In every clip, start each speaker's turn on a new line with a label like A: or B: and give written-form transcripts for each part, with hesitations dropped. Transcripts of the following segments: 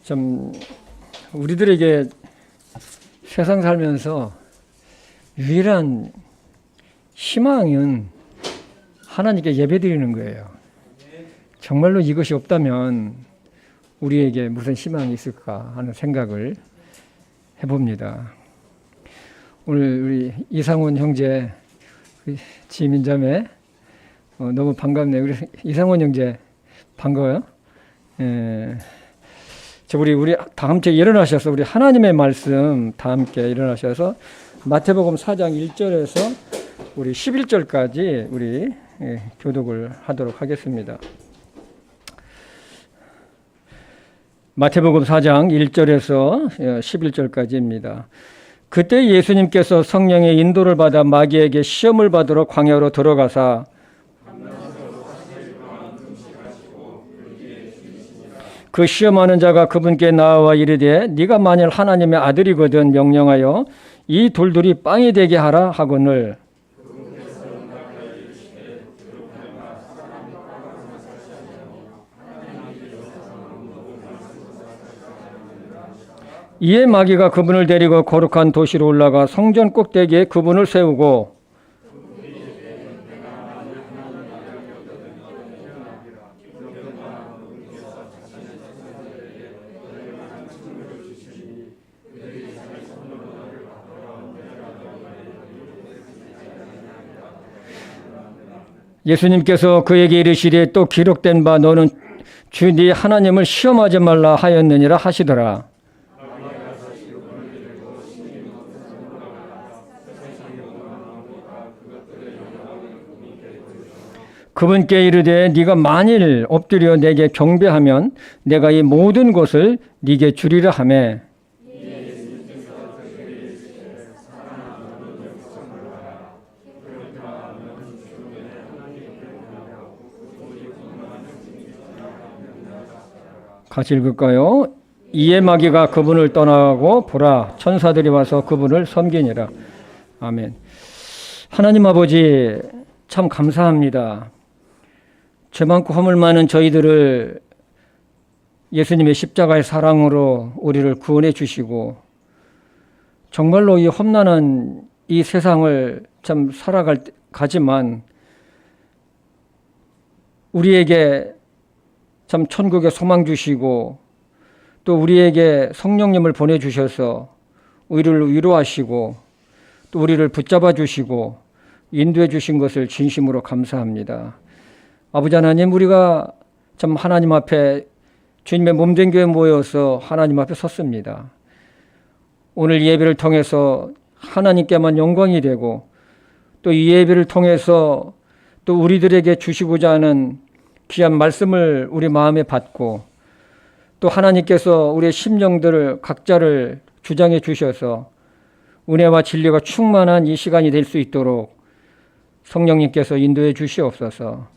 A: 좀 우리들에게 세상 살면서 유일한 희망은 하나님께 예배드리는 거예요. 정말로 이것이 없다면 우리에게 무슨 희망이 있을까 하는 생각을 해봅니다. 오늘 우리 이상훈 형제, 지민자매 너무 반갑네요. 우리 이상훈 형제 반가워요. 우리 다 함께 일어나셔서 우리 하나님의 말씀 다 함께 일어나셔서 마태복음 4장 1절에서 우리 11절까지 우리 교독을 하도록 하겠습니다. 마태복음 4장 1절에서 11절까지입니다. 그때 예수님께서 성령의 인도를 받아 마귀에게 시험을 받으러 광야로 들어가사 그 시험하는 자가 그분께 나와 이르되 네가 만일 하나님의 아들이거든 명령하여 이 돌들이 빵이 되게 하라 하거늘 이에 마귀가 그분을 데리고 거룩한 도시로 올라가 성전 꼭대기에 그분을 세우고 예수님께서 그에게 이르시되 또 기록된 바 너는 주 네 하나님을 시험하지 말라 하였느니라 하시더라. 그분께 이르되 네가 만일 엎드려 내게 경배하면 내가 이 모든 것을 네게 주리라 하매 같이 읽을까요? 이에 마귀가 그분을 떠나고 보라 천사들이 와서 그분을 섬기니라. 아멘. 하나님 아버지 참 감사합니다. 죄 많고 허물 많은 저희들을 예수님의 십자가의 사랑으로 우리를 구원해 주시고 정말로 이 험난한 이 세상을 참 가지만 우리에게 참 천국에 소망 주시고 또 우리에게 성령님을 보내주셔서 우리를 위로하시고 또 우리를 붙잡아 주시고 인도해 주신 것을 진심으로 감사합니다. 아버지 하나님, 우리가 참 하나님 앞에 주님의 몸된 교회 모여서 하나님 앞에 섰습니다. 오늘 예배를 통해서 하나님께만 영광이 되고 또 이 예배를 통해서 또 우리들에게 주시고자 하는 귀한 말씀을 우리 마음에 받고 또 하나님께서 우리의 심령들을 각자를 주장해 주셔서 은혜와 진리가 충만한 이 시간이 될 수 있도록 성령님께서 인도해 주시옵소서.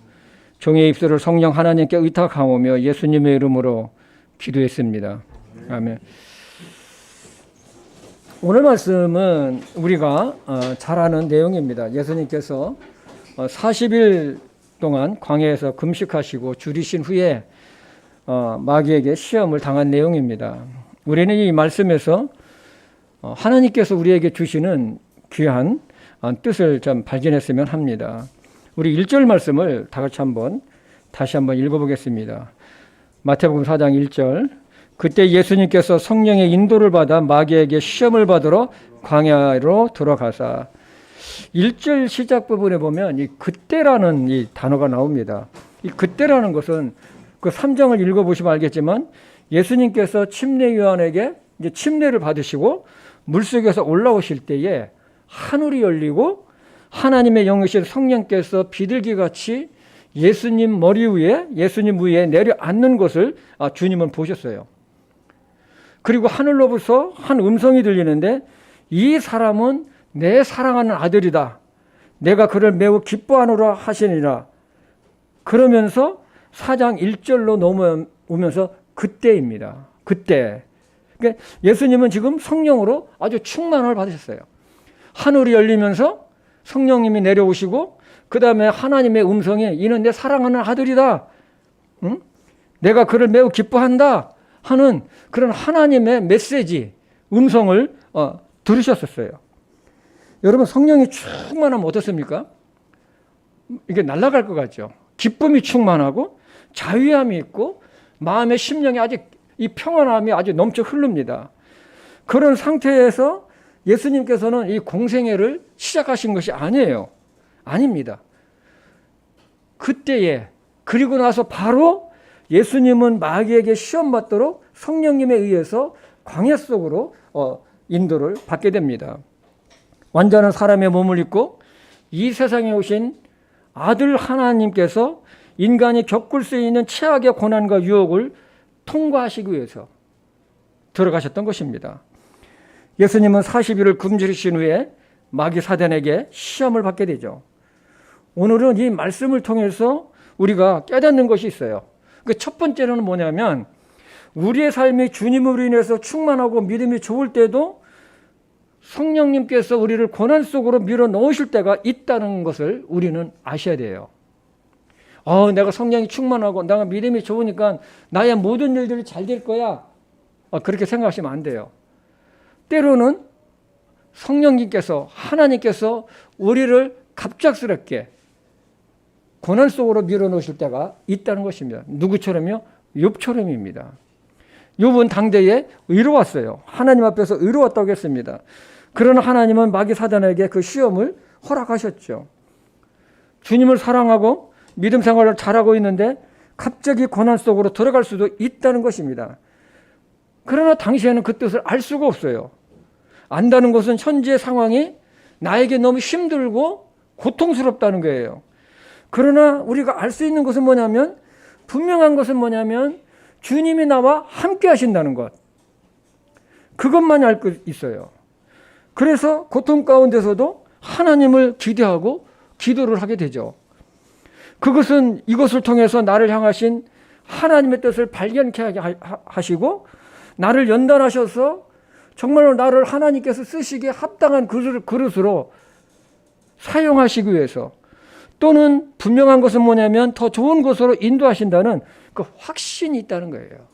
A: 종의 입술을 성령 하나님께 의탁하오며 예수님의 이름으로 기도했습니다. 아멘. 오늘 말씀은 우리가 잘 아는 내용입니다. 예수님께서 40일 동안 광야에서 금식하시고 줄이신 후에 마귀에게 시험을 당한 내용입니다. 우리는 이 말씀에서 하나님께서 우리에게 주시는 귀한 뜻을 좀 발견했으면 합니다. 우리 1절 말씀을 다 같이 다시 한번 읽어보겠습니다. 마태복음 4장 1절. 그때 예수님께서 성령의 인도를 받아 마귀에게 시험을 받으러 광야로 들어가사. 1절 시작 부분에 보면 이 그때라는 이 단어가 나옵니다. 이 그때라는 것은 그 3장을 읽어보시면 알겠지만 예수님께서 침례 요한에게 이제 침례를 받으시고 물속에서 올라오실 때에 하늘이 열리고 하나님의 영이신 성령께서 비둘기같이 예수님 머리 위에 예수님 위에 내려앉는 것을 주님은 보셨어요. 그리고 하늘로부터 한 음성이 들리는데 이 사람은 내 사랑하는 아들이다. 내가 그를 매우 기뻐하노라 하시니라. 그러면서 4장 1절로 넘어오면서 그때입니다. 그때. 그러니까 예수님은 지금 성령으로 아주 충만을 받으셨어요. 하늘이 열리면서 성령님이 내려오시고 그 다음에 하나님의 음성이 이는 내 사랑하는 아들이다. 응? 내가 그를 매우 기뻐한다 하는 그런 하나님의 메시지, 음성을 들으셨었어요. 여러분, 성령이 충만하면 어떻습니까? 이게 날아갈 것 같죠. 기쁨이 충만하고 자유함이 있고 마음의 심령이 아주 이 평안함이 아주 넘쳐 흐릅니다. 그런 상태에서 예수님께서는 이 공생애를 시작하신 것이 아니에요. 아닙니다. 그때에 그리고 나서 바로 예수님은 마귀에게 시험받도록 성령님에 의해서 광야 속으로 인도를 받게 됩니다. 완전한 사람의 몸을 입고 이 세상에 오신 아들 하나님께서 인간이 겪을 수 있는 최악의 고난과 유혹을 통과하시기 위해서 들어가셨던 것입니다. 예수님은 40일을 굶주리신 후에 마귀 사단에게 시험을 받게 되죠. 오늘은 이 말씀을 통해서 우리가 깨닫는 것이 있어요. 그 첫 번째는 뭐냐면 우리의 삶이 주님으로 인해서 충만하고 믿음이 좋을 때도 성령님께서 우리를 고난 속으로 밀어 넣으실 때가 있다는 것을 우리는 아셔야 돼요. 내가 성령이 충만하고 내가 믿음이 좋으니까 나의 모든 일들이 잘 될 거야. 그렇게 생각하시면 안 돼요. 때로는 성령님께서 하나님께서 우리를 갑작스럽게 고난 속으로 밀어넣으실 때가 있다는 것입니다. 누구처럼요? 욥처럼입니다. 욥은 당대에 의로웠어요. 하나님 앞에서 의로웠다고 했습니다. 그러나 하나님은 마귀 사단에게 그 시험을 허락하셨죠. 주님을 사랑하고 믿음 생활을 잘하고 있는데 갑자기 고난 속으로 들어갈 수도 있다는 것입니다. 그러나 당시에는 그 뜻을 알 수가 없어요. 안다는 것은 현재 상황이 나에게 너무 힘들고 고통스럽다는 거예요. 그러나 우리가 알 수 있는 것은 뭐냐면, 분명한 것은 뭐냐면 주님이 나와 함께 하신다는 것, 그것만 알 수 있어요. 그래서 고통 가운데서도 하나님을 기대하고 기도를 하게 되죠. 그것은 이것을 통해서 나를 향하신 하나님의 뜻을 발견케 하게 하시고 나를 연단하셔서 정말로 나를 하나님께서 쓰시기에 합당한 그릇으로 사용하시기 위해서, 또는 분명한 것은 뭐냐면 더 좋은 곳으로 인도하신다는 그 확신이 있다는 거예요.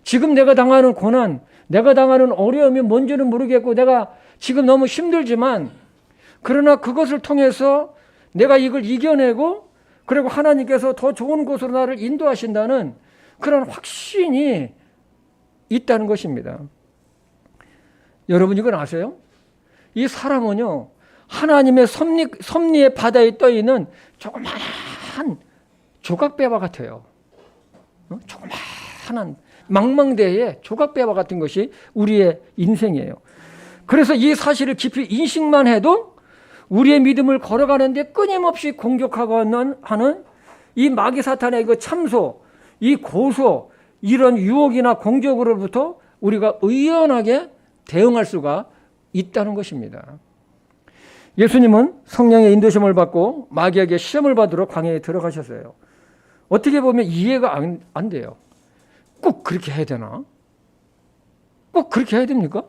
A: 지금 내가 당하는 고난, 내가 당하는 어려움이 뭔지는 모르겠고 내가 지금 너무 힘들지만, 그러나 그것을 통해서 내가 이걸 이겨내고 그리고 하나님께서 더 좋은 곳으로 나를 인도하신다는 그런 확신이 있다는 것입니다. 여러분, 이건 아세요? 이 사람은요, 하나님의 섭리의 바다에 떠있는 조그마한 조각배와 같아요. 조그마한 망망대해의 조각배와 같은 것이 우리의 인생이에요. 그래서 이 사실을 깊이 인식만 해도 우리의 믿음을 걸어가는데 끊임없이 공격하고 하는 이 마귀 사탄의 그 참소, 이 고소, 이런 유혹이나 공격으로부터 우리가 의연하게 대응할 수가 있다는 것입니다. 예수님은 성령의 인도심을 받고 마귀에게 시험을 받으러 광야에 들어가셨어요. 어떻게 보면 이해가 안 돼요. 꼭 그렇게 해야 되나? 꼭 그렇게 해야 됩니까?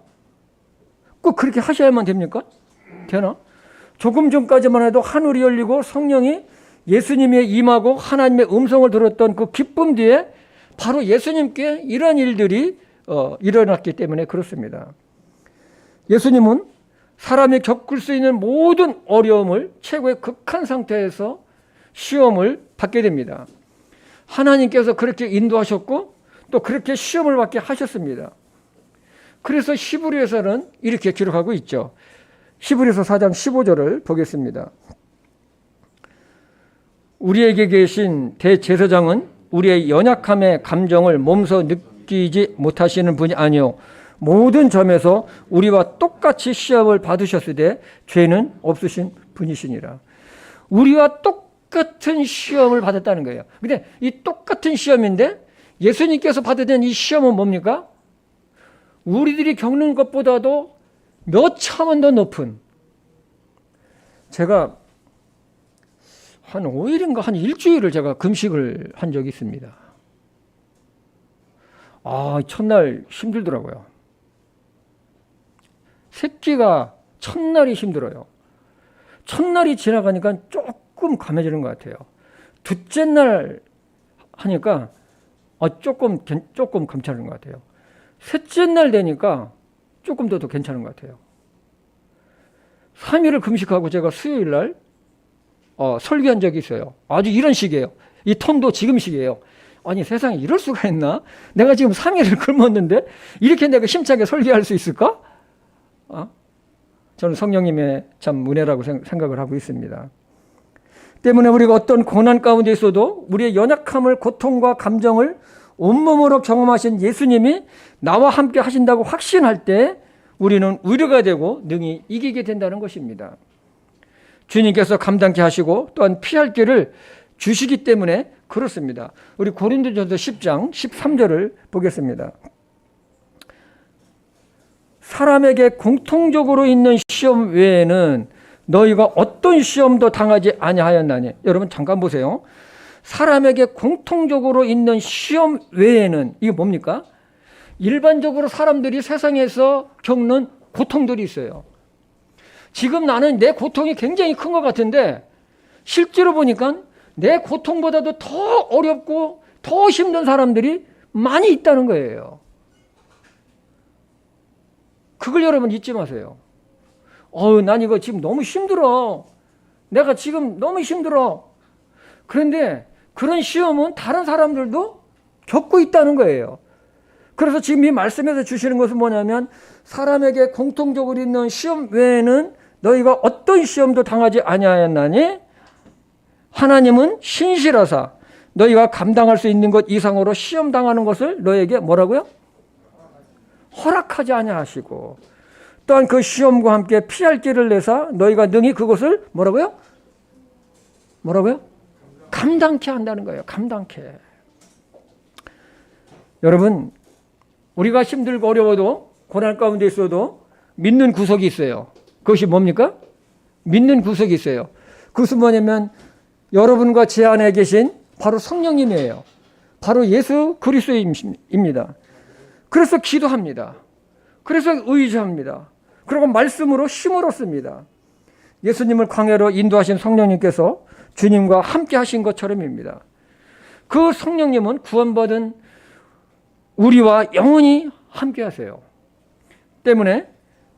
A: 꼭 그렇게 하셔야만 됩니까? 되나? 조금 전까지만 해도 하늘이 열리고 성령이 예수님에 임하고 하나님의 음성을 들었던 그 기쁨 뒤에 바로 예수님께 이런 일들이 일어났기 때문에 그렇습니다. 예수님은 사람이 겪을 수 있는 모든 어려움을 최고의 극한 상태에서 시험을 받게 됩니다. 하나님께서 그렇게 인도하셨고 또 그렇게 시험을 받게 하셨습니다. 그래서 히브리서는 이렇게 기록하고 있죠. 히브리서 4장 15절을 보겠습니다. 우리에게 계신 대제사장은 우리의 연약함의 감정을 몸소 느끼지 못하시는 분이 아니요 모든 점에서 우리와 똑같이 시험을 받으셨으되 죄는 없으신 분이시니라. 우리와 똑같은 시험을 받았다는 거예요. 근데 이 똑같은 시험인데 예수님께서 받으던 이 시험은 뭡니까? 우리들이 겪는 것보다도 몇 차원 더 높은, 제가 한 5일인가 한 일주일을 제가 금식을 한 적이 있습니다. 첫날 힘들더라고요. 새끼가 첫날이 힘들어요. 첫날이 지나가니까 조금 감해지는 것 같아요. 둘째 날 하니까 조금 괜찮은 것 같아요. 셋째 날 되니까 조금 더 괜찮은 것 같아요. 3일을 금식하고 제가 수요일 날 설교한 적이 있어요. 아주 이런 식이에요. 이 톤도 지금식이에요. 아니 세상에 이럴 수가 있나? 내가 지금 3일을 굶었는데 이렇게 내가 힘차게 설교할 수 있을까? 저는 성령님의 참 은혜라고 생각을 하고 있습니다. 때문에 우리가 어떤 고난 가운데 있어도 우리의 연약함을, 고통과 감정을 온몸으로 경험하신 예수님이 나와 함께 하신다고 확신할 때 우리는 위로가 되고 능히 이기게 된다는 것입니다. 주님께서 감당케 하시고 또한 피할 길을 주시기 때문에 그렇습니다. 우리 고린도전서 10장 13절을 보겠습니다. 사람에게 공통적으로 있는 시험 외에는 너희가 어떤 시험도 당하지 아니하였나니. 여러분 잠깐 보세요. 사람에게 공통적으로 있는 시험 외에는 이게 뭡니까? 일반적으로 사람들이 세상에서 겪는 고통들이 있어요. 지금 나는 내 고통이 굉장히 큰 것 같은데 실제로 보니까 내 고통보다도 더 어렵고 더 힘든 사람들이 많이 있다는 거예요. 그걸 여러분 잊지 마세요. 난 이거 지금 너무 힘들어. 내가 지금 너무 힘들어. 그런데 그런 시험은 다른 사람들도 겪고 있다는 거예요. 그래서 지금 이 말씀에서 주시는 것은 뭐냐면 사람에게 공통적으로 있는 시험 외에는 너희가 어떤 시험도 당하지 아니하였나니 하나님은 신실하사 너희가 감당할 수 있는 것 이상으로 시험 당하는 것을 너희에게 뭐라고요? 허락하지 아니하시고 또한 그 시험과 함께 피할 길을 내사 너희가 능히 그것을 뭐라고요? 감당케 한다는 거예요. 감당케. 여러분 우리가 힘들고 어려워도 고난 가운데 있어도 믿는 구석이 있어요. 그것이 뭡니까? 믿는 구석이 있어요. 그것은 뭐냐면 여러분과 제 안에 계신 바로 성령님이에요. 바로 예수 그리스도입니다. 그래서 기도합니다. 그래서 의지합니다. 그리고 말씀으로 힘을 얻습니다. 예수님을 광야로 인도하신 성령님께서 주님과 함께 하신 것처럼입니다. 그 성령님은 구원받은 우리와 영원히 함께 하세요. 때문에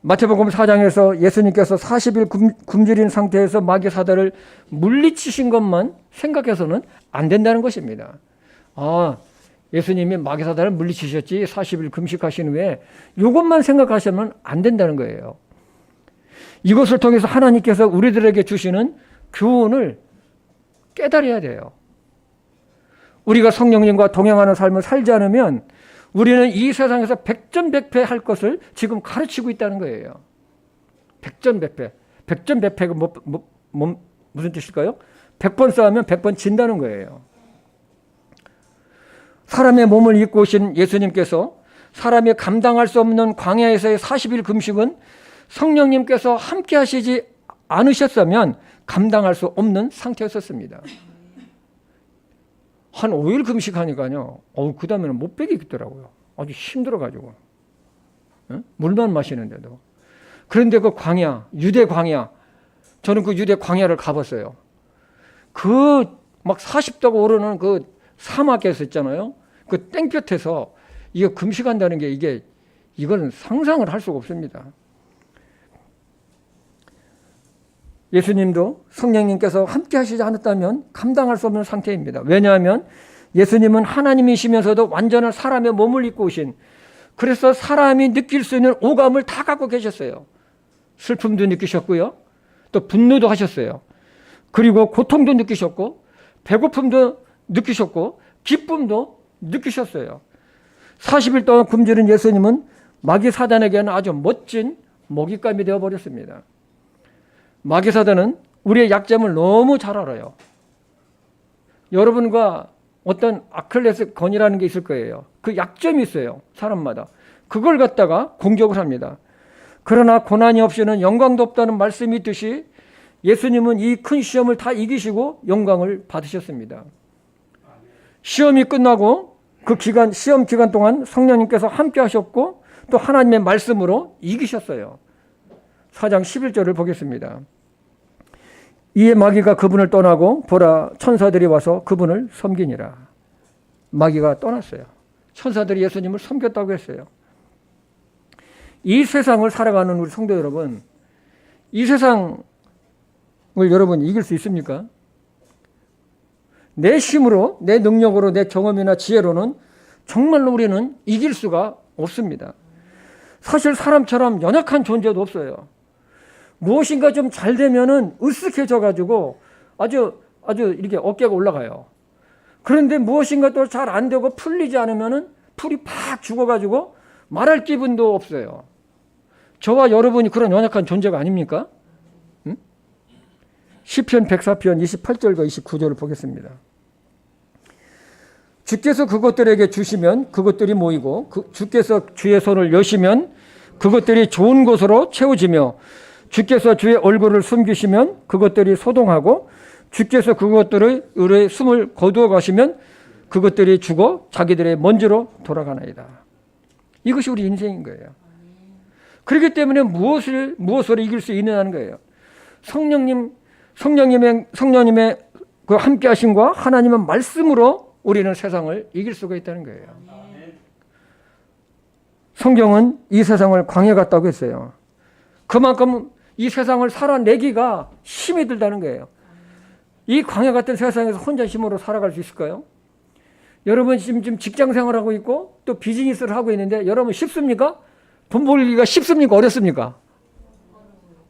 A: 마태복음 4장에서 예수님께서 40일 굶주린 상태에서 마귀 사단을 물리치신 것만 생각해서는 안 된다는 것입니다. 예수님이 마귀 사단을 물리치셨지 40일 금식하신 후에 이것만 생각하시면 안 된다는 거예요. 이것을 통해서 하나님께서 우리들에게 주시는 교훈을 깨달아야 돼요. 우리가 성령님과 동행하는 삶을 살지 않으면 우리는 이 세상에서 백전백패 할 것을 지금 가르치고 있다는 거예요. 백전백패. 백전백패가 무슨 뜻일까요? 100번 싸우면 100번 진다는 거예요. 사람의 몸을 입고 오신 예수님께서 사람이 감당할 수 없는 광야에서의 40일 금식은 성령님께서 함께 하시지 않으셨다면 감당할 수 없는 상태였었습니다. 한 5일 금식하니까요. 그 다음에는 못 베기겠더라고요. 아주 힘들어가지고. 물만 마시는데도. 그런데 그 광야, 유대 광야, 저는 그 유대 광야를 가봤어요. 그 막 40도가 오르는 그 사막에서 있잖아요. 그 땡볕에서 이거 금식한다는 게 이건 상상을 할 수가 없습니다. 예수님도 성령님께서 함께 하시지 않았다면 감당할 수 없는 상태입니다. 왜냐하면 예수님은 하나님이시면서도 완전한 사람의 몸을 입고 오신, 그래서 사람이 느낄 수 있는 오감을 다 갖고 계셨어요. 슬픔도 느끼셨고요. 또 분노도 하셨어요. 그리고 고통도 느끼셨고 배고픔도 느끼셨고 기쁨도 느끼셨어요. 40일 동안 굶주린 예수님은 마귀 사단에게는 아주 멋진 먹잇감이 되어버렸습니다. 마귀 사단은 우리의 약점을 너무 잘 알아요. 여러분과 어떤 아킬레스 건이라는 게 있을 거예요. 그 약점이 있어요. 사람마다. 그걸 갖다가 공격을 합니다. 그러나 고난이 없이는 영광도 없다는 말씀이 있듯이 예수님은 이 큰 시험을 다 이기시고 영광을 받으셨습니다. 시험이 끝나고 그 기간, 시험 기간 동안 성령님께서 함께 하셨고 또 하나님의 말씀으로 이기셨어요. 4장 11절을 보겠습니다. 이에 마귀가 그분을 떠나고 보라 천사들이 와서 그분을 섬기니라. 마귀가 떠났어요. 천사들이 예수님을 섬겼다고 했어요. 이 세상을 살아가는 우리 성도 여러분, 이 세상을 여러분 이길 수 있습니까? 내 힘으로, 내 능력으로, 내 경험이나 지혜로는 정말로 우리는 이길 수가 없습니다. 사실 사람처럼 연약한 존재도 없어요. 무엇인가 좀 잘 되면은 으쓱해져 가지고 아주 이렇게 어깨가 올라가요. 그런데 무엇인가 또 잘 안 되고 풀리지 않으면은 풀이 팍 죽어가지고 말할 기분도 없어요. 저와 여러분이 그런 연약한 존재가 아닙니까? 응? 시편 104편 28절과 29절을 보겠습니다. 주께서 그것들에게 주시면 그것들이 모이고 주께서 주의 손을 여시면 그것들이 좋은 곳으로 채워지며 주께서 주의 얼굴을 숨기시면 그것들이 소동하고 주께서 그것들의 의뢰 숨을 거두어 가시면 그것들이 죽어 자기들의 먼지로 돌아가나이다. 이것이 우리 인생인 거예요. 그렇기 때문에 무엇으로 이길 수 있느냐는 거예요. 성령님의 그 함께 하심과 하나님의 말씀으로 우리는 세상을 이길 수가 있다는 거예요. 성경은 이 세상을 광야 같다고 했어요. 그만큼 이 세상을 살아내기가 힘이 들다는 거예요. 이 광야 같은 세상에서 혼자 힘으로 살아갈 수 있을까요? 여러분 지금 직장 생활하고 있고 또 비즈니스를 하고 있는데 여러분 쉽습니까? 돈 벌기가 쉽습니까? 어렵습니까?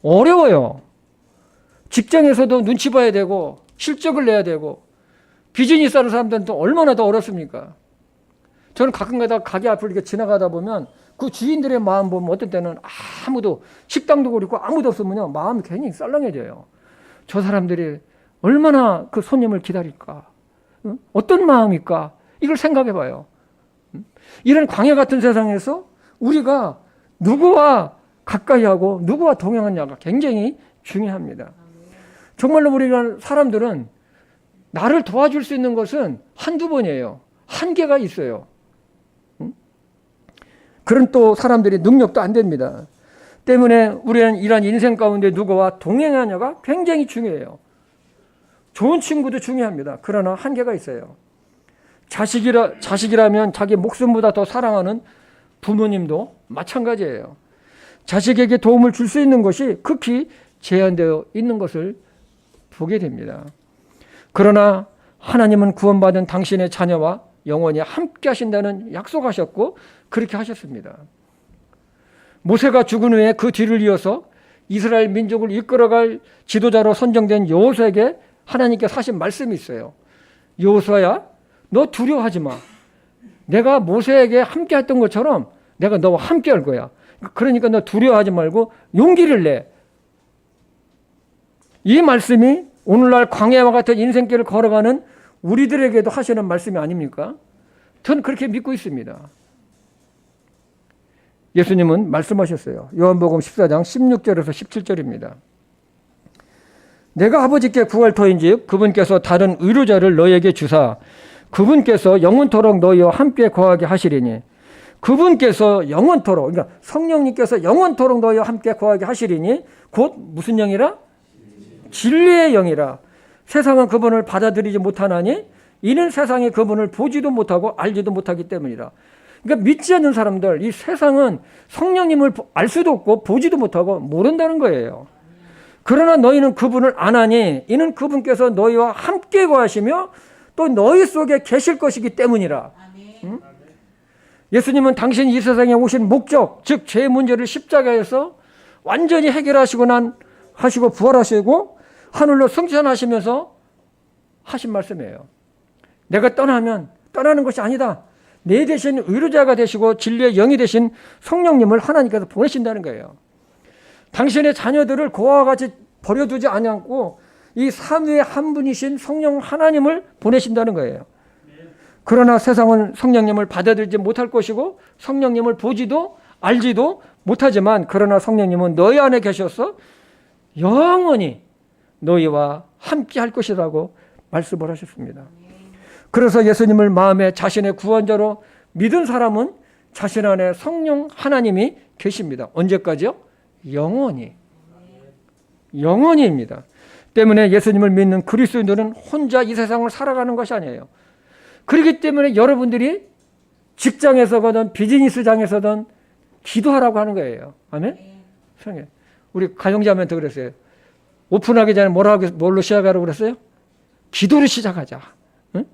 A: 어려워요. 직장에서도 눈치 봐야 되고 실적을 내야 되고 비즈니스 하는 사람들은 또 얼마나 더 어렵습니까? 저는 가끔가다 가게 앞을 이렇게 지나가다 보면 그 주인들의 마음 보면 어떤 때는 아무도 식당도 그렇고 아무도 없으면요 마음이 괜히 썰렁해져요. 저 사람들이 얼마나 그 손님을 기다릴까? 응? 어떤 마음일까? 이걸 생각해 봐요. 이런 광야 같은 세상에서 우리가 누구와 가까이 하고 누구와 동행하냐가 굉장히 중요합니다. 정말로 우리가 사람들은 나를 도와줄 수 있는 것은 한두 번이에요. 한계가 있어요. 그런 또 사람들이 능력도 안 됩니다. 때문에 우리는 이런 인생 가운데 누구와 동행하냐가 굉장히 중요해요. 좋은 친구도 중요합니다. 그러나 한계가 있어요. 자식이라면 자기 목숨보다 더 사랑하는 부모님도 마찬가지예요. 자식에게 도움을 줄 수 있는 것이 극히 제한되어 있는 것을 보게 됩니다. 그러나 하나님은 구원받은 당신의 자녀와 영원히 함께 하신다는 약속하셨고 그렇게 하셨습니다. 모세가 죽은 후에 그 뒤를 이어서 이스라엘 민족을 이끌어갈 지도자로 선정된 여호수아에게 하나님께서 하신 말씀이 있어요. 여호수아야, 너 두려워하지 마. 내가 모세에게 함께 했던 것처럼 내가 너와 함께 할 거야. 그러니까 너 두려워하지 말고 용기를 내. 이 말씀이 오늘날 광야와 같은 인생길을 걸어가는 우리들에게도 하시는 말씀이 아닙니까? 저는 그렇게 믿고 있습니다. 예수님은 말씀하셨어요. 요한복음 14장 16절에서 17절입니다. 내가 아버지께 구할 터인즉 그분께서 다른 의료자를 너에게 주사 그분께서 영원토록 너희와 함께 거하게 하시리니 그분께서 영원토록 그러니까 성령님께서 영원토록 너희와 함께 거하게 하시리니 곧 무슨 영이라? 진리의 영이라. 세상은 그분을 받아들이지 못하나니 이는 세상이 그분을 보지도 못하고 알지도 못하기 때문이라. 그러니까 믿지 않는 사람들, 이 세상은 성령님을 알 수도 없고 보지도 못하고 모른다는 거예요. 그러나 너희는 그분을 아나니 이는 그분께서 너희와 함께 거하시며 또 너희 속에 계실 것이기 때문이라. 응? 예수님은 당신이 이 세상에 오신 목적, 즉 죄 문제를 십자가에서 완전히 하시고 부활하시고 하늘로 승천하시면서 하신 말씀이에요. 내가 떠나는 것이 아니다. 내 대신 의료자가 되시고 진리의 영이 되신 성령님을 하나님께서 보내신다는 거예요. 당신의 자녀들을 고아와 같이 버려두지 않고 이 삼위의 한 분이신 성령 하나님을 보내신다는 거예요. 그러나 세상은 성령님을 받아들이지 못할 것이고 성령님을 보지도 알지도 못하지만 그러나 성령님은 너희 안에 계셔서 영원히 너희와 함께 할 것이라고 말씀을 하셨습니다. 그래서 예수님을 마음에 자신의 구원자로 믿은 사람은 자신 안에 성령 하나님이 계십니다. 언제까지요? 영원히. 영원히입니다. 때문에 예수님을 믿는 그리스도인들은 혼자 이 세상을 살아가는 것이 아니에요. 그렇기 때문에 여러분들이 직장에서든 비즈니스장에서든 기도하라고 하는 거예요. 아멘? 성에 우리 가정자매한테 그랬어요. 오픈하기 전에 뭘로 시작하라고 그랬어요? 기도를 시작하자. 응?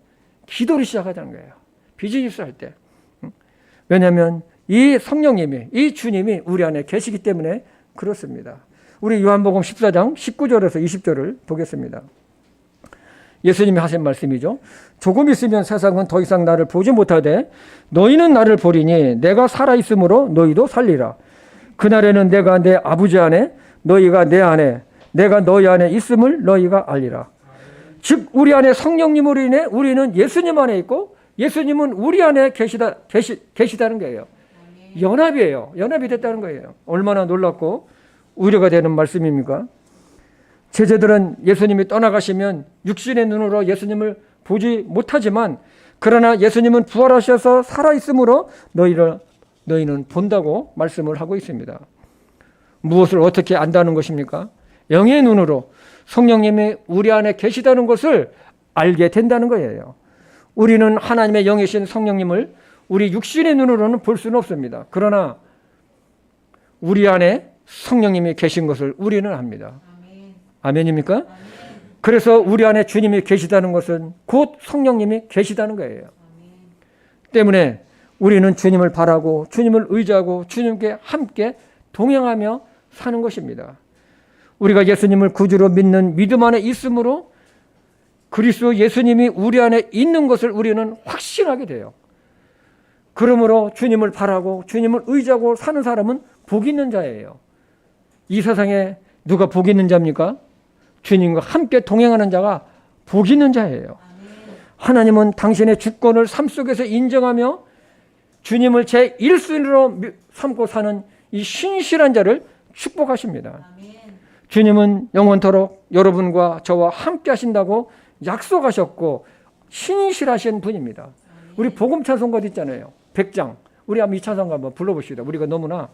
A: 기도를 시작하자는 거예요. 비즈니스 할 때. 응? 왜냐하면 이 성령님이, 이 주님이 우리 안에 계시기 때문에 그렇습니다. 우리 요한복음 14장 19절에서 20절을 보겠습니다. 예수님이 하신 말씀이죠. 조금 있으면 세상은 더 이상 나를 보지 못하되 너희는 나를 보리니 내가 살아있으므로 너희도 살리라. 그날에는 내가 내 아버지 안에 너희가 내 안에 내가 너희 안에 있음을 너희가 알리라. 즉 우리 안에 성령님으로 인해 우리는 예수님 안에 있고 예수님은 우리 안에 계시다는 거예요. 연합이에요. 연합이 됐다는 거예요. 얼마나 놀랍고 우려가 되는 말씀입니까? 제자들은 예수님이 떠나가시면 육신의 눈으로 예수님을 보지 못하지만 그러나 예수님은 부활하셔서 살아있으므로 너희는 본다고 말씀을 하고 있습니다. 무엇을 어떻게 안다는 것입니까? 영의 눈으로 성령님이 우리 안에 계시다는 것을 알게 된다는 거예요. 우리는 하나님의 영이신 성령님을 우리 육신의 눈으로는 볼 수는 없습니다. 그러나 우리 안에 성령님이 계신 것을 우리는 압니다. 아멘입니까? 아멘. 그래서 우리 안에 주님이 계시다는 것은 곧 성령님이 계시다는 거예요. 아멘. 때문에 우리는 주님을 바라고 주님을 의지하고 주님께 함께 동행하며 사는 것입니다. 우리가 예수님을 구주로 믿는 믿음 안에 있으므로 그리스도 예수님이 우리 안에 있는 것을 우리는 확신하게 돼요. 그러므로 주님을 바라고 주님을 의지하고 사는 사람은 복 있는 자예요. 이 세상에 누가 복 있는 자입니까? 주님과 함께 동행하는 자가 복 있는 자예요. 하나님은 당신의 주권을 삶 속에서 인정하며 주님을 제1순위로 삼고 사는 이 신실한 자를 축복하십니다. 주님은 영원토록 여러분과 저와 함께 하신다고 약속하셨고 신실하신 분입니다. 우리 복음 찬송가도 있잖아요. 100장. 우리 한번 이 찬송가 한번 불러봅시다. 우리가 너무나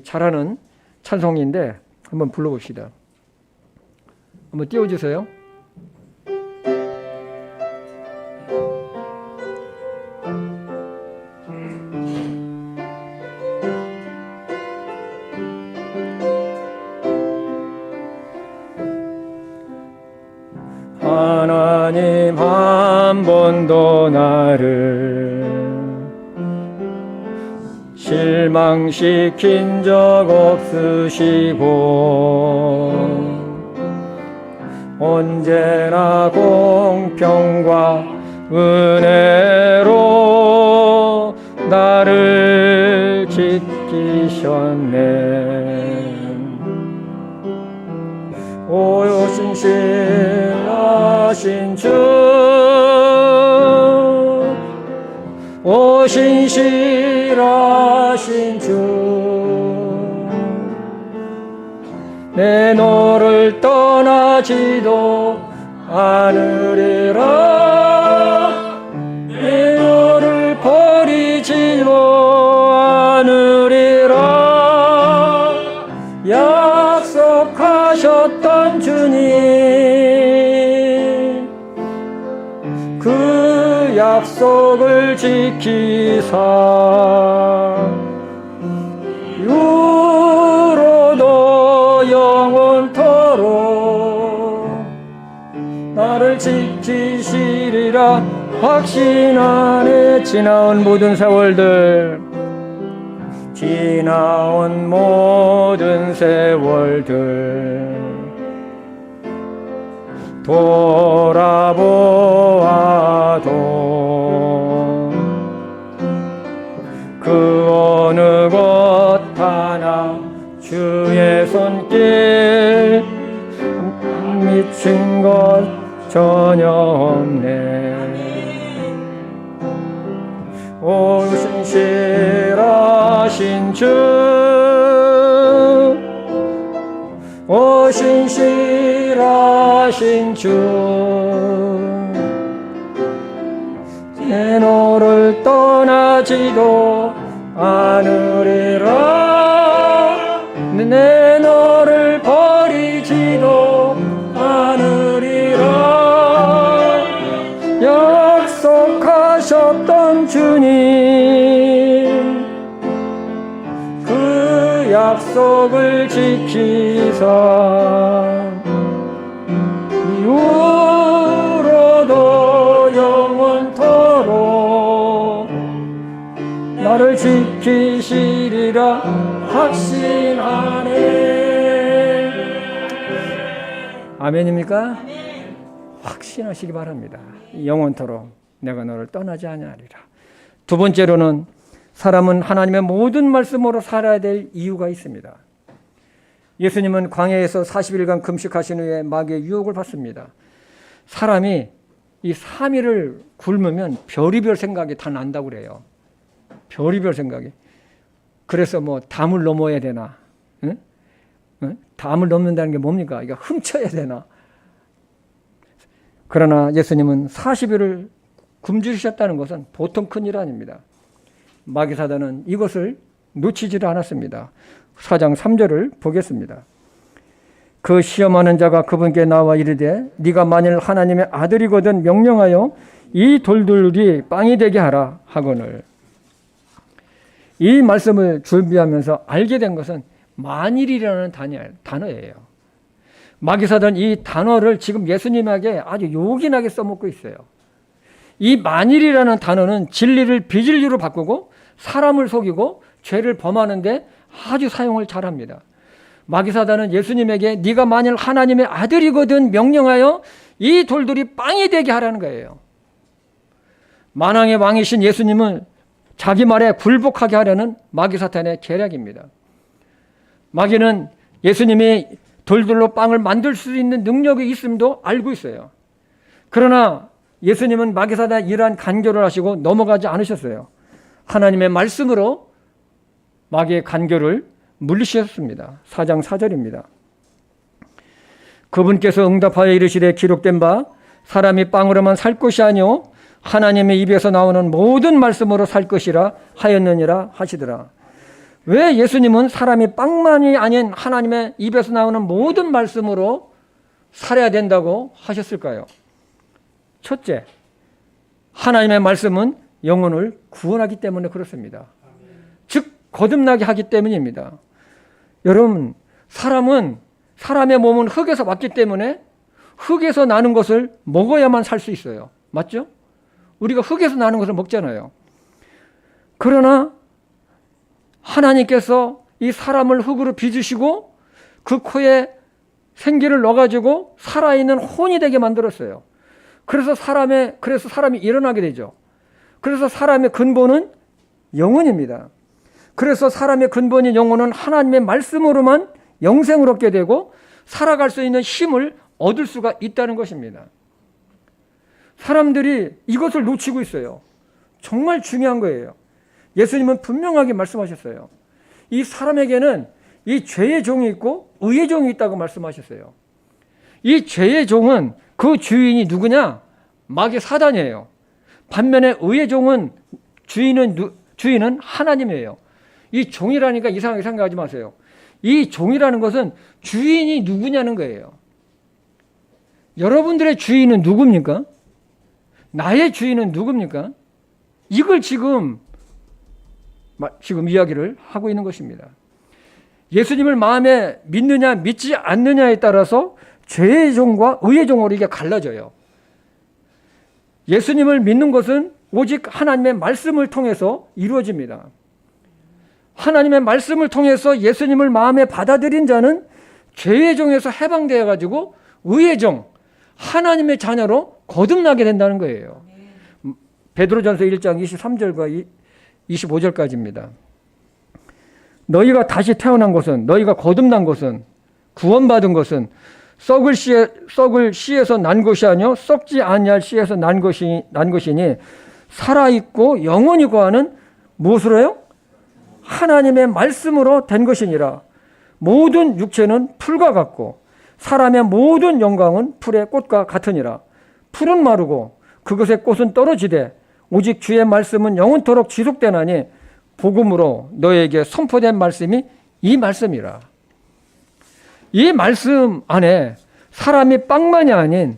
A: 잘하는 찬송인데 한번 불러봅시다. 한번 띄워주세요. 하나님 한 번도 나를 실망시킨 적 없으시고 언제나 공평과 은혜로 나를 지키셨네. 오 신실하신 주, 오 신실하신 주, 내 너를 떠나지도 않으리라. 내 너를 버리지도 않으리라. 약속하셨던 주님, 그 약속을 지키사 유로도 영원토록 나를 지키시리라 확신하네. 지나온 모든 세월들, 지나온 모든 세월들 돌아보아도 그 어느 것 하나 주의 손길 미친 것 전혀 없네. 오 신실하신 주, 오 신실하신 주, 내 너를 떠나지도 않으리라. 내 너를 버리지도 않으리라. 약속하 약속을 지키사 이후로도 영원토록 나를 지키시리라 확신하네. 아멘입니까? 확신하시기 바랍니다. 영원토록 내가 너를 떠나지 아니하리라. 두 번째로는 사람은 하나님의 모든 말씀으로 살아야 될 이유가 있습니다. 예수님은 광야에서 40일간 금식하신 후에 마귀의 유혹을 받습니다. 사람이 이 3일을 굶으면 별의별 생각이 다 난다고 그래요. 별의별 생각이. 그래서 뭐 담을 넘어야 되나? 응? 응? 담을 넘는다는 게 뭡니까? 이거 훔쳐야 되나? 그러나 예수님은 40일을 굶주리셨다는 것은 보통 큰일 아닙니다. 마귀 사단은 이것을 놓치지를 않았습니다. 4장 3절을 보겠습니다. 그 시험하는 자가 그분께 나와 이르되 네가 만일 하나님의 아들이거든 명령하여 이 돌들이 빵이 되게 하라 하거늘. 이 말씀을 준비하면서 알게 된 것은 만일이라는 단어예요. 마귀 사단은 이 단어를 지금 예수님에게 아주 요긴하게 써먹고 있어요. 이 만일이라는 단어는 진리를 비진리로 바꾸고 사람을 속이고 죄를 범하는데 아주 사용을 잘합니다. 마귀 사단은 예수님에게 네가 만일 하나님의 아들이거든 명령하여 이 돌들이 빵이 되게 하라는 거예요. 만왕의 왕이신 예수님은 자기 말에 굴복하게 하려는 마귀 사탄의 계략입니다. 마귀는 예수님이 돌들로 빵을 만들 수 있는 능력이 있음도 알고 있어요. 그러나 예수님은 마귀 사단의 이러한 간교를 하시고 넘어가지 않으셨어요. 하나님의 말씀으로 마귀의 간교를 물리치셨습니다. 4장 4절입니다. 그분께서 응답하여 이르시되 기록된 바 사람이 빵으로만 살 것이 아니요 하나님의 입에서 나오는 모든 말씀으로 살 것이라 하였느니라 하시더라. 왜 예수님은 사람이 빵만이 아닌 하나님의 입에서 나오는 모든 말씀으로 살아야 된다고 하셨을까요? 첫째, 하나님의 말씀은 영혼을 구원하기 때문에 그렇습니다. 즉 거듭나게 하기 때문입니다. 여러분, 사람의 몸은 흙에서 왔기 때문에 흙에서 나는 것을 먹어야만 살 수 있어요. 맞죠? 우리가 흙에서 나는 것을 먹잖아요. 그러나 하나님께서 이 사람을 흙으로 빚으시고 그 코에 생기를 넣어가지고 살아있는 혼이 되게 만들었어요. 그래서 사람이 일어나게 되죠. 그래서 사람의 근본은 영혼입니다. 그래서 사람의 근본인 영혼은 하나님의 말씀으로만 영생을 얻게 되고 살아갈 수 있는 힘을 얻을 수가 있다는 것입니다. 사람들이 이것을 놓치고 있어요. 정말 중요한 거예요. 예수님은 분명하게 말씀하셨어요. 이 사람에게는 이 죄의 종이 있고 의의 종이 있다고 말씀하셨어요. 이 죄의 종은 그 주인이 누구냐? 마귀 사단이에요. 반면에 의의 종은 주인은 하나님이에요. 이 종이라니까 이상하게 생각하지 마세요. 이 종이라는 것은 주인이 누구냐는 거예요. 여러분들의 주인은 누굽니까? 나의 주인은 누굽니까? 이걸 지금 이야기를 하고 있는 것입니다. 예수님을 마음에 믿느냐 믿지 않느냐에 따라서 죄의 종과 의의 종으로 이게 갈라져요. 예수님을 믿는 것은 오직 하나님의 말씀을 통해서 이루어집니다. 하나님의 말씀을 통해서 예수님을 마음에 받아들인 자는 죄의 종에서 해방되어 가지고 의의 종, 하나님의 자녀로 거듭나게 된다는 거예요. 베드로전서 1장 23절과 25절까지입니다. 너희가 다시 태어난 것은, 너희가 거듭난 것은, 구원받은 것은 썩을 씨에서 난 것이 아니요 썩지 아니할 씨에서 난 것이니 살아있고 영원히 거하는 무엇으로요? 하나님의 말씀으로 된 것이니라. 모든 육체는 풀과 같고 사람의 모든 영광은 풀의 꽃과 같으니라. 풀은 마르고 그것의 꽃은 떨어지되 오직 주의 말씀은 영원토록 지속되나니 복음으로 너에게 선포된 말씀이 이 말씀이라. 이 말씀 안에 사람이 빵만이 아닌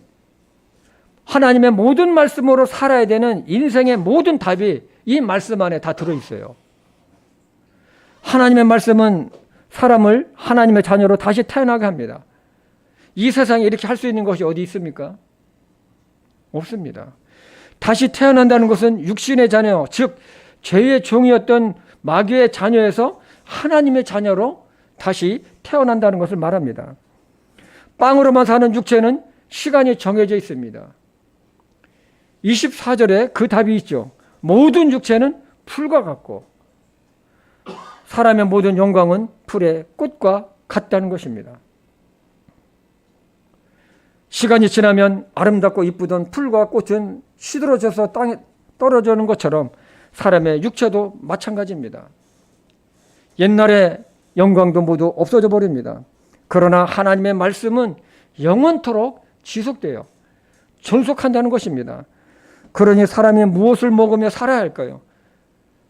A: 하나님의 모든 말씀으로 살아야 되는 인생의 모든 답이 이 말씀 안에 다 들어있어요. 하나님의 말씀은 사람을 하나님의 자녀로 다시 태어나게 합니다. 이 세상에 이렇게 할 수 있는 것이 어디 있습니까? 없습니다. 다시 태어난다는 것은 육신의 자녀, 즉 죄의 종이었던 마귀의 자녀에서 하나님의 자녀로 다시 태어난다는 것을 말합니다. 빵으로만 사는 육체는 시간이 정해져 있습니다. 24절에 그 답이 있죠. 모든 육체는 풀과 같고 사람의 모든 영광은 풀의 꽃과 같다는 것입니다. 시간이 지나면 아름답고 이쁘던 풀과 꽃은 시들어져서 땅에 떨어지는 것처럼 사람의 육체도 마찬가지입니다. 옛날의 영광도 모두 없어져 버립니다. 그러나 하나님의 말씀은 영원토록 지속돼요. 존속한다는 것입니다. 그러니 사람이 무엇을 먹으며 살아야 할까요?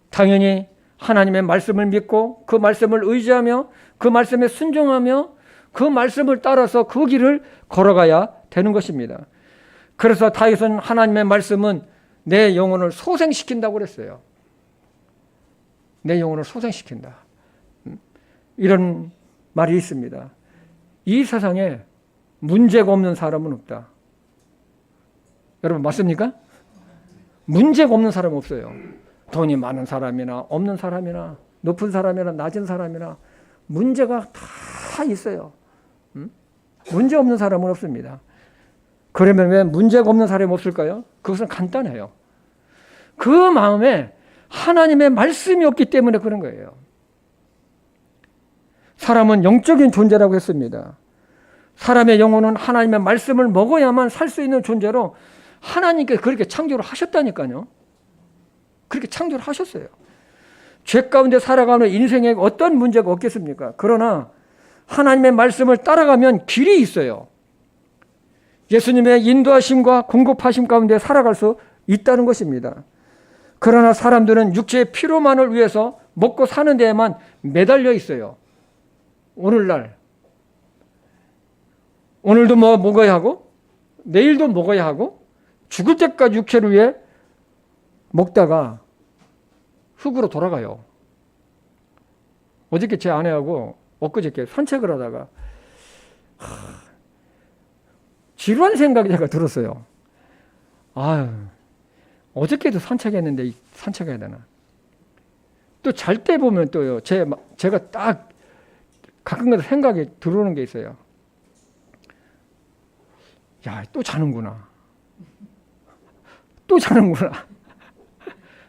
A: 당연히 하나님의 말씀을 믿고 그 말씀을 의지하며 그 말씀에 순종하며 그 말씀을 따라서 그 길을 걸어가야 되는 것입니다. 그래서 다윗은 하나님의 말씀은 내 영혼을 소생시킨다고 그랬어요. 내 영혼을 소생시킨다. 이런 말이 있습니다. 이 세상에 문제가 없는 사람은 없다. 여러분 맞습니까? 문제가 없는 사람은 없어요. 돈이 많은 사람이나 없는 사람이나 높은 사람이나 낮은 사람이나 문제가 다 있어요. 문제 없는 사람은 없습니다. 그러면 왜 문제가 없는 사람이 없을까요? 그것은 간단해요. 그 마음에 하나님의 말씀이 없기 때문에 그런 거예요. 사람은 영적인 존재라고 했습니다. 사람의 영혼은 하나님의 말씀을 먹어야만 살 수 있는 존재로 하나님께서 그렇게 창조를 하셨다니까요. 그렇게 창조를 하셨어요. 죄 가운데 살아가는 인생에 어떤 문제가 없겠습니까? 그러나 하나님의 말씀을 따라가면 길이 있어요. 예수님의 인도하심과 공급하심 가운데 살아갈 수 있다는 것입니다. 그러나 사람들은 육체의 피로만을 위해서 먹고 사는 데에만 매달려 있어요. 오늘도 뭐 먹어야 하고 내일도 먹어야 하고 죽을 때까지 육체를 위해 먹다가 흙으로 돌아가요. 어저께 제 아내하고 엊그저께 산책을 하다가 지루한 생각이 제가 들었어요. 아유, 어저께도 산책했는데 산책해야 되나. 또 잘 때 보면 또요, 제가 딱 가끔가다 생각이 들어오는 게 있어요. 야, 또 자는구나. 또 자는구나.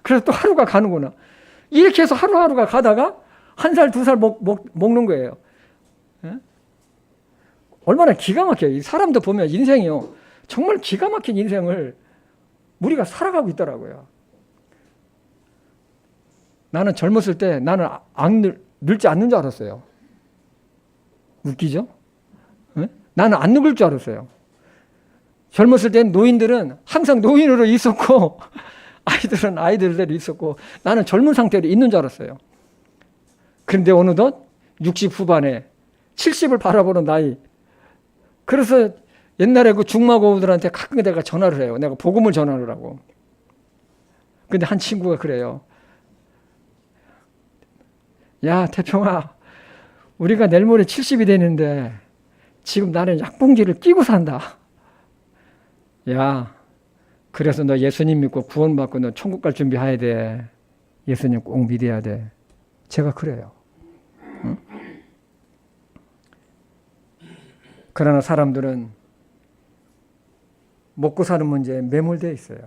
A: 그래서 또 하루가 가는구나. 이렇게 해서 하루하루가 가다가 1살, 2살 먹는 거예요. 예? 얼마나 기가 막혀요. 이 사람도 보면 인생이요. 정말 기가 막힌 인생을 우리가 살아가고 있더라고요. 나는 젊었을 때 나는 늙지 않는 줄 알았어요. 웃기죠? 예? 나는 안 늙을 줄 알았어요. 젊었을 때 노인들은 항상 노인으로 있었고 아이들은 아이들대로 있었고 나는 젊은 상태로 있는 줄 알았어요. 그런데 어느덧 60 후반에 70을 바라보는 나이. 그래서 옛날에 그 중마고우들한테 가끔 내가 전화를 해요. 내가 복음을 전하느라고. 하고. 근데 한 친구가 그래요. 야, 태평아, 우리가 내일 모레 70이 되는데 지금 나는 약봉지를 끼고 산다. 야, 그래서 너 예수님 믿고 구원받고 너 천국 갈 준비해야 돼. 예수님 꼭 믿어야 돼. 제가 그래요. 응? 그러나 사람들은 먹고 사는 문제에 매몰되어 있어요.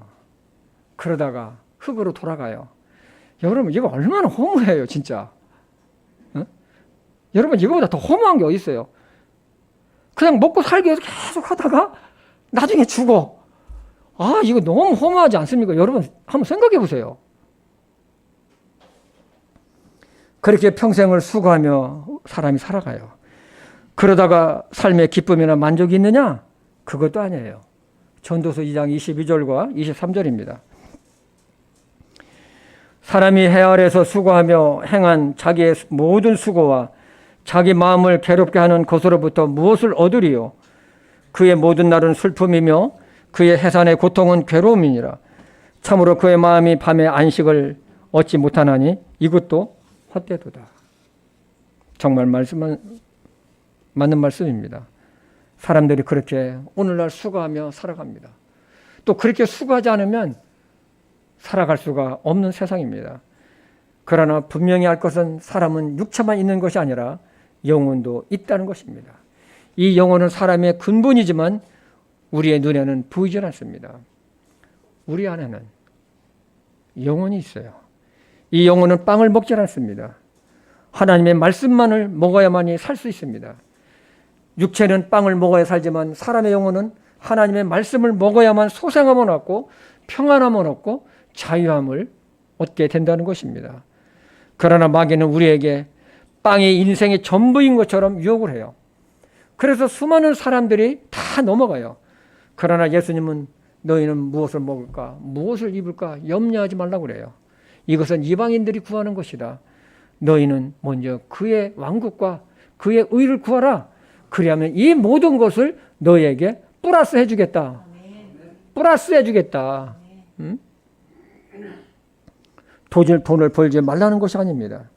A: 그러다가 흙으로 돌아가요. 여러분, 이거 얼마나 허무해요, 진짜. 응? 여러분, 이거보다 더 허무한 게 어디 있어요? 그냥 먹고 살기 위해서 계속 하다가 나중에 죽어. 아, 이거 너무 허무하지 않습니까? 여러분, 한번 생각해 보세요. 그렇게 평생을 수고하며 사람이 살아가요. 그러다가 삶의 기쁨이나 만족이 있느냐? 그것도 아니에요. 전도서 2장 22절과 23절입니다. 사람이 해 아래서 수고하며 행한 자기의 모든 수고와 자기 마음을 괴롭게 하는 것으로부터 무엇을 얻으리요? 그의 모든 날은 슬픔이며 그의 해산의 고통은 괴로움이니라. 참으로 그의 마음이 밤에 안식을 얻지 못하나니 이것도 헛되도다. 정말 맞는 말씀입니다. 사람들이 그렇게 오늘날 수고하며 살아갑니다. 또 그렇게 수고하지 않으면 살아갈 수가 없는 세상입니다. 그러나 분명히 알 것은 사람은 육체만 있는 것이 아니라 영혼도 있다는 것입니다. 이 영혼은 사람의 근본이지만 우리의 눈에는 보이지 않습니다. 우리 안에는 영혼이 있어요. 이 영혼은 빵을 먹지 않습니다. 하나님의 말씀만을 먹어야만이 살 수 있습니다. 육체는 빵을 먹어야 살지만 사람의 영혼은 하나님의 말씀을 먹어야만 소생함을 얻고 평안함을 얻고 자유함을 얻게 된다는 것입니다. 그러나 마귀는 우리에게 빵이 인생의 전부인 것처럼 유혹을 해요. 그래서 수많은 사람들이 다 넘어가요. 그러나 예수님은 너희는 무엇을 먹을까, 무엇을 입을까 염려하지 말라고 그래요. 이것은 이방인들이 구하는 것이다. 너희는 먼저 그의 왕국과 그의 의를 구하라. 그리하면 이 모든 것을 너희에게 플러스 해주겠다. 플러스 해주겠다. 돈을 벌지 말라는 것이 아닙니다.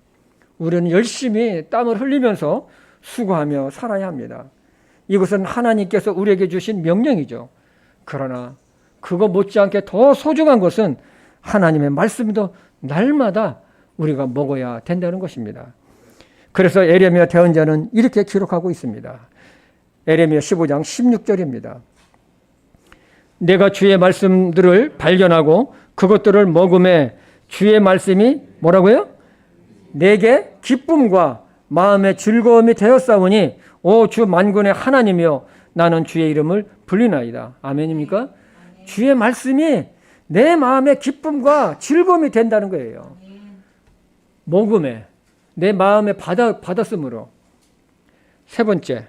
A: 우리는 열심히 땀을 흘리면서 수고하며 살아야 합니다. 이것은 하나님께서 우리에게 주신 명령이죠. 그러나 그거 못지않게 더 소중한 것은 하나님의 말씀도 날마다 우리가 먹어야 된다는 것입니다. 그래서 에레미야 대언자는 이렇게 기록하고 있습니다. 에레미야 15장 16절입니다. 내가 주의 말씀들을 발견하고 그것들을 먹음에 주의 말씀이 뭐라고요? 내게 기쁨과 마음의 즐거움이 되었사오니 오 주 만군의 하나님이여 나는 주의 이름을 불리나이다. 아멘입니까? 아멘. 주의 말씀이 내 마음의 기쁨과 즐거움이 된다는 거예요. 먹음에 내 마음에 받았으므로. 세 번째,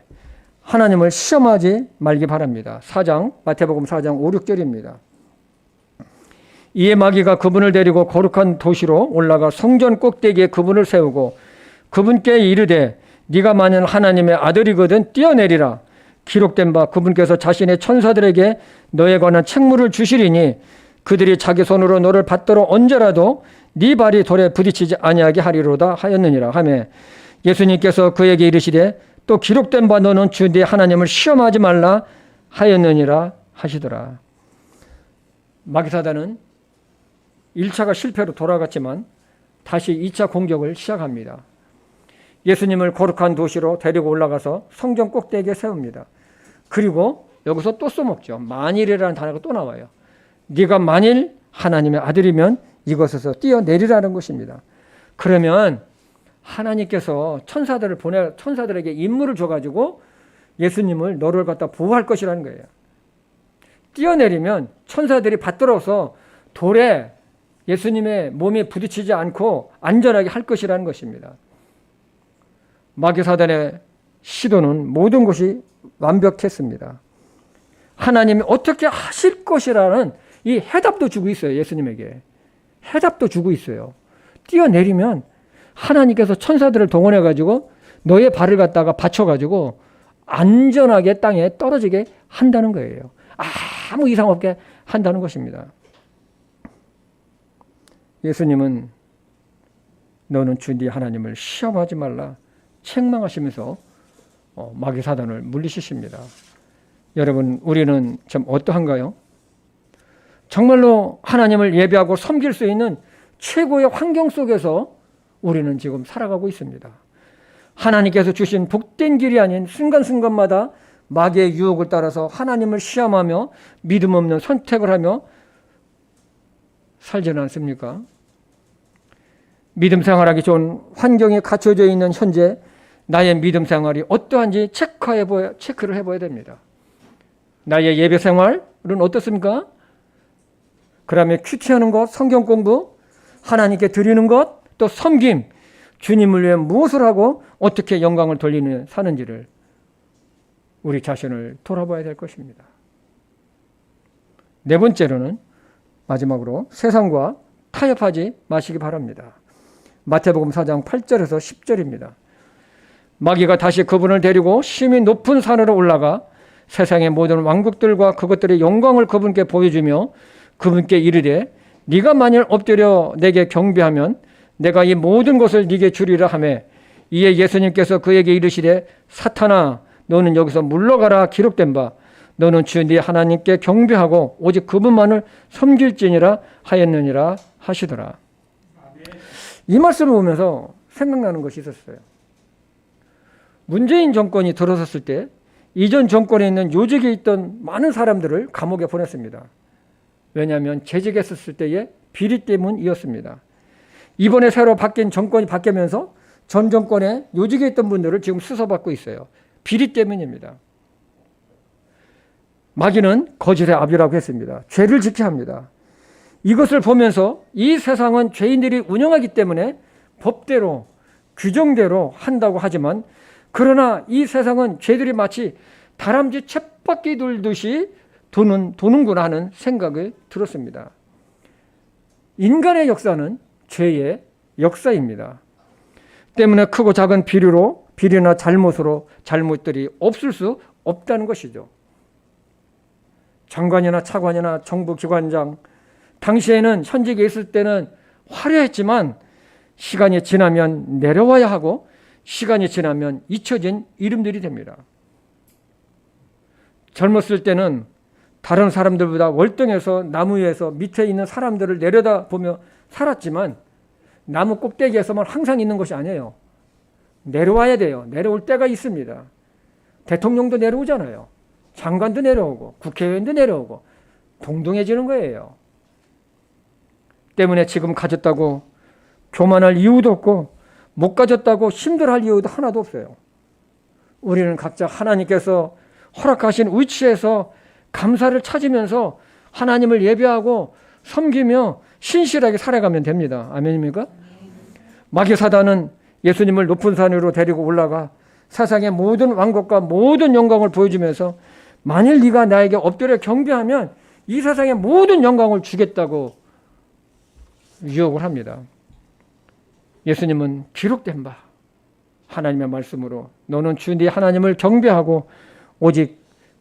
A: 하나님을 시험하지 말기 바랍니다. 마태복음 4장 5, 6절입니다. 이에 마귀가 그분을 데리고 거룩한 도시로 올라가 성전 꼭대기에 그분을 세우고 그분께 이르되 네가 만일 하나님의 아들이거든 뛰어내리라. 기록된 바 그분께서 자신의 천사들에게 너에 관한 책무를 주시리니 그들이 자기 손으로 너를 받들어 언제라도 네 발이 돌에 부딪히지 아니하게 하리로다 하였느니라 하며 예수님께서 그에게 이르시되 또 기록된 바 너는 주 네 하나님을 시험하지 말라 하였느니라 하시더라. 마귀사단은 1차가 실패로 돌아갔지만 다시 2차 공격을 시작합니다. 예수님을 거룩한 도시로 데리고 올라가서 성전 꼭대기에 세웁니다. 그리고 여기서 또 써먹죠. 만일이라는 단어가 또 나와요. 네가 만일 하나님의 아들이면 이것에서 뛰어내리라는 것입니다. 그러면 하나님께서 천사들에게 임무를 줘가지고 예수님을 너를 갖다 보호할 것이라는 거예요. 뛰어내리면 천사들이 받들어서 돌에 예수님의 몸이 부딪히지 않고 안전하게 할 것이라는 것입니다. 마귀사단의 시도는 모든 것이 완벽했습니다. 하나님이 어떻게 하실 것이라는 이 해답도 주고 있어요. 예수님에게. 해답도 주고 있어요. 뛰어내리면 하나님께서 천사들을 동원해가지고 너의 발을 갖다가 받쳐가지고 안전하게 땅에 떨어지게 한다는 거예요. 아무 이상 없게 한다는 것입니다. 예수님은 너는 주 네 하나님을 시험하지 말라 책망하시면서 마귀 사단을 물리치십니다. 여러분, 우리는 참 어떠한가요? 정말로 하나님을 예배하고 섬길 수 있는 최고의 환경 속에서 우리는 지금 살아가고 있습니다. 하나님께서 주신 복된 길이 아닌 순간순간마다 마귀의 유혹을 따라서 하나님을 시험하며 믿음 없는 선택을 하며 살지는 않습니까? 믿음 생활하기 좋은 환경에 갖춰져 있는 현재 나의 믿음 생활이 어떠한지 체크를 해봐야 됩니다. 나의 예배 생활은 어떻습니까? 그다음에 큐티하는 것, 성경 공부, 하나님께 드리는 것, 또 섬김, 주님을 위해 무엇을 하고 어떻게 영광을 사는지를 우리 자신을 돌아봐야 될 것입니다. 네 번째로는 마지막으로 세상과 타협하지 마시기 바랍니다. 마태복음 4장 8절에서 10절입니다. 마귀가 다시 그분을 데리고 심히 높은 산으로 올라가 세상의 모든 왕국들과 그것들의 영광을 그분께 보여주며 그분께 이르되 네가 만일 엎드려 내게 경배하면 내가 이 모든 것을 네게 주리라 하매 이에 예수님께서 그에게 이르시되 사탄아 너는 여기서 물러가라. 기록된 바 너는 주 네 하나님께 경배하고 오직 그분만을 섬길지니라 하였느니라 하시더라. 이 말씀을 보면서 생각나는 것이 있었어요. 문재인 정권이 들어섰을 때 이전 정권에 있는 요직에 있던 많은 사람들을 감옥에 보냈습니다. 왜냐하면 재직했었을 때의 비리 때문이었습니다. 이번에 새로 바뀐 정권이 바뀌면서 전 정권에 요직에 있던 분들을 지금 수사받고 있어요. 비리 때문입니다. 마귀는 거짓의 아비라고 했습니다. 죄를 지켜야 합니다. 이것을 보면서 이 세상은 죄인들이 운영하기 때문에 법대로 규정대로 한다고 하지만 그러나 이 세상은 죄들이 마치 다람쥐 쳇바퀴 돌듯이 도는구나 하는 생각이 들었습니다. 인간의 역사는 죄의 역사입니다. 때문에 크고 작은 비리나 잘못들이 없을 수 없다는 것이죠. 장관이나 차관이나 정부기관장, 당시에는 현직에 있을 때는 화려했지만 시간이 지나면 내려와야 하고 시간이 지나면 잊혀진 이름들이 됩니다. 젊었을 때는 다른 사람들보다 월등해서 나무 위에서 밑에 있는 사람들을 내려다보며 살았지만 나무 꼭대기에서만 항상 있는 것이 아니에요. 내려와야 돼요. 내려올 때가 있습니다. 대통령도 내려오잖아요. 장관도 내려오고 국회의원도 내려오고 동등해지는 거예요. 때문에 지금 가졌다고 교만할 이유도 없고 못 가졌다고 힘들어할 이유도 하나도 없어요. 우리는 각자 하나님께서 허락하신 위치에서 감사를 찾으면서 하나님을 예배하고 섬기며 신실하게 살아가면 됩니다. 아멘입니까? 마귀 사단은 예수님을 높은 산 위로 데리고 올라가 세상의 모든 왕국과 모든 영광을 보여주면서 만일 네가 나에게 엎드려 경배하면 이 세상의 모든 영광을 주겠다고 유혹을 합니다. 예수님은 기록된 바 하나님의 말씀으로 너는 주 네 하나님을 경배하고 오직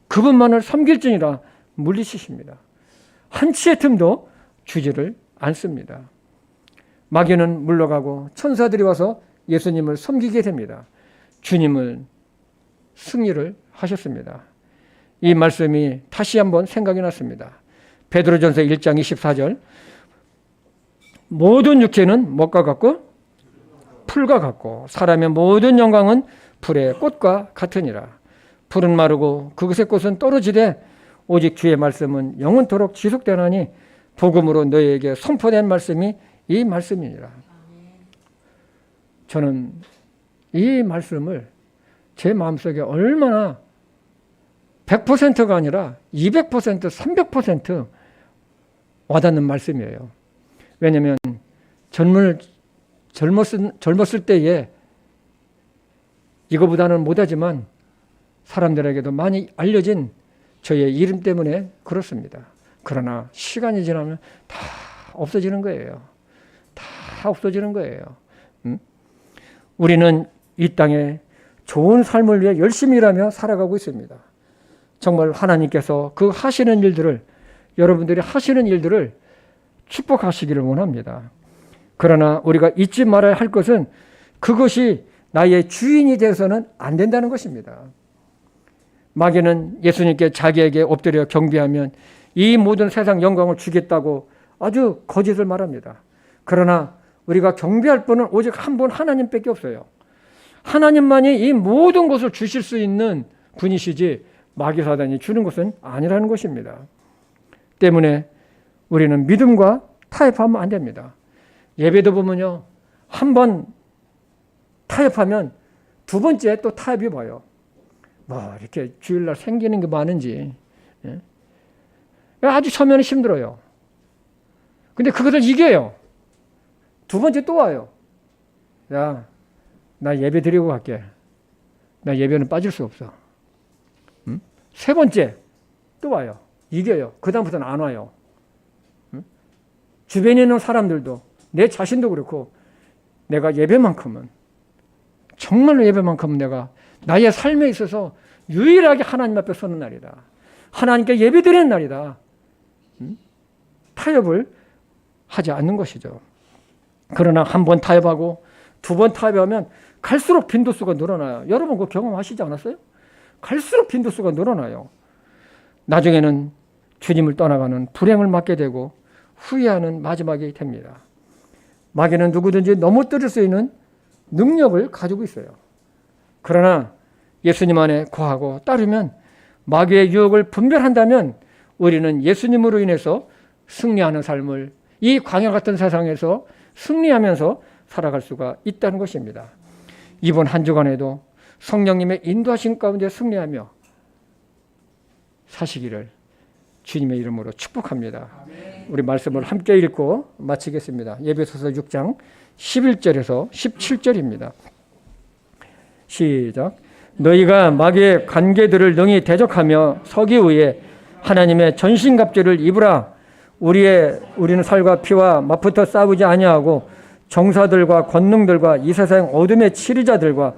A: 그분만을 섬길지니라 물리치십니다. 한치의 틈도 주지를 않습니다. 마귀는 물러가고 천사들이 와서 예수님을 섬기게 됩니다. 주님은 승리를 하셨습니다. 이 말씀이 다시 한번 생각이 났습니다. 베드로전서 1장 24절 모든 육체는 뭐가 같고 풀과 같고 사람의 모든 영광은 풀의 꽃과 같으니라. 풀은 마르고 그것의 꽃은 떨어지되 오직 주의 말씀은 영원토록 지속되나니 복음으로 너희에게 선포된 말씀이 이 말씀이니라. 저는 이 말씀을 제 마음속에 얼마나 100%가 아니라 200%, 300% 와닿는 말씀이에요. 왜냐하면 젊었을 때에 이거보다는 못하지만 사람들에게도 많이 알려진 저의 이름 때문에 그렇습니다. 그러나 시간이 지나면 다 없어지는 거예요. 다 없어지는 거예요. 우리는 이 땅에 좋은 삶을 위해 열심히 일하며 살아가고 있습니다. 정말 하나님께서 그 하시는 일들을 여러분들이 하시는 일들을 축복하시기를 원합니다. 그러나 우리가 잊지 말아야 할 것은 그것이 나의 주인이 되어서는 안 된다는 것입니다. 마귀는 예수님께 자기에게 엎드려 경배하면 이 모든 세상 영광을 주겠다고 아주 거짓을 말합니다. 그러나 우리가 경배할 분은 오직 한 분 하나님밖에 없어요. 하나님만이 이 모든 것을 주실 수 있는 분이시지 마귀 사단이 주는 것은 아니라는 것입니다. 때문에 우리는 믿음과 타협하면 안 됩니다. 예배도 보면요. 한 번 타협하면 두 번째 또 타협이 와요. 뭐 이렇게 주일날 생기는 게 많은지. 예? 아주 처음에는 힘들어요. 근데 그것을 이겨요. 두 번째 또 와요. 야, 나 예배 드리고 갈게. 나 예배는 빠질 수 없어. 세 번째 또 와요. 이겨요. 그 다음부터는 안 와요. 주변에 있는 사람들도 내 자신도 그렇고 내가 예배만큼은 정말로 예배만큼은 내가 나의 삶에 있어서 유일하게 하나님 앞에 서는 날이다. 하나님께 예배 드리는 날이다. 타협을 하지 않는 것이죠. 그러나 한 번 타협하고 두 번 타협하면 갈수록 빈도수가 늘어나요. 여러분 그거 경험하시지 않았어요? 갈수록 빈도수가 늘어나요. 나중에는 주님을 떠나가는 불행을 맞게 되고 후회하는 마지막이 됩니다. 마귀는 누구든지 넘어뜨릴 수 있는 능력을 가지고 있어요. 그러나 예수님 안에 거하고 따르면 마귀의 유혹을 분별한다면 우리는 예수님으로 인해서 승리하는 삶을 이 광야 같은 세상에서 승리하면서 살아갈 수가 있다는 것입니다. 이번 한 주간에도 성령님의 인도하심 가운데 승리하며 사시기를 주님의 이름으로 축복합니다. 우리 말씀을 함께 읽고 마치겠습니다. 에베소서 6장 11절에서 17절입니다. 시작. 너희가 마귀의 관계들을 능히 대적하며 서기 위에 하나님의 전신갑주를 입으라. 우리는 살과 피와 맞붙어 싸우지 아니하고 정사들과 권능들과 이 세상 어둠의 치리자들과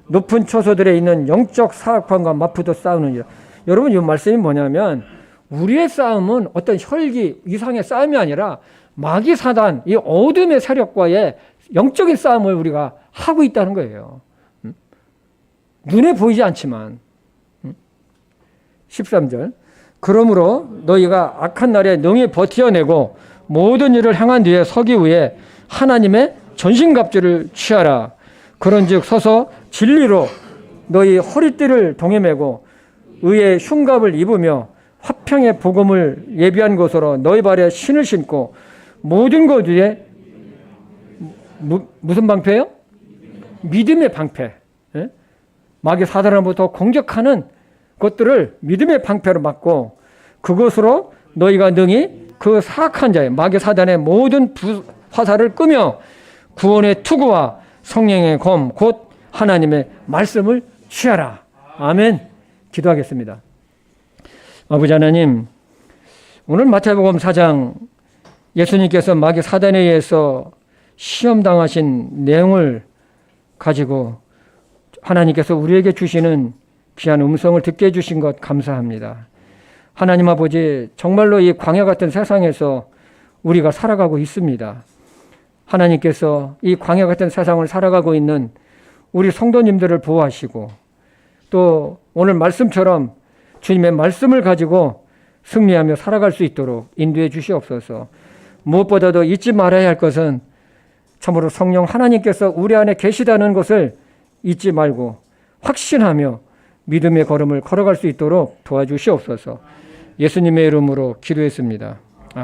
A: 높은 초소들에 있는 영적 사악판과 맞붙어 싸우느니라. 여러분 이 말씀이 뭐냐면 우리의 싸움은 어떤 혈기 이상의 싸움이 아니라 마귀 사단 이 어둠의 세력과의 영적인 싸움을 우리가 하고 있다는 거예요. 눈에 보이지 않지만. 13절. 그러므로 너희가 악한 날에 능히 버티어내고 모든 일을 행한 뒤에 서기 위해 하나님의 전신갑주를 취하라. 그런즉 서서 진리로 너희 허리띠를 동여매고 의의 흉갑을 입으며 화평의 복음을 예비한 것으로 너희 발에 신을 신고 모든 것 위에 무슨 방패요? 믿음의 방패. 예? 마귀 사단으로부터 공격하는 것들을 믿음의 방패로 막고 그것으로 너희가 능히 그 사악한 자의 마귀 사단의 모든 화살을 끄며 구원의 투구와 성령의 검 곧 하나님의 말씀을 취하라. 아멘. 기도하겠습니다. 아버지 하나님, 오늘 마태복음 4장 예수님께서 마귀 사단에 의해서 시험당하신 내용을 가지고 하나님께서 우리에게 주시는 귀한 음성을 듣게 해주신 것 감사합니다. 하나님 아버지, 정말로 이 광야 같은 세상에서 우리가 살아가고 있습니다. 하나님께서 이 광야 같은 세상을 살아가고 있는 우리 성도님들을 보호하시고 또 오늘 말씀처럼 주님의 말씀을 가지고 승리하며 살아갈 수 있도록 인도해 주시옵소서. 무엇보다도 잊지 말아야 할 것은 참으로 성령 하나님께서 우리 안에 계시다는 것을 잊지 말고 확신하며 믿음의 걸음을 걸어갈 수 있도록 도와주시옵소서. 예수님의 이름으로 기도했습니다.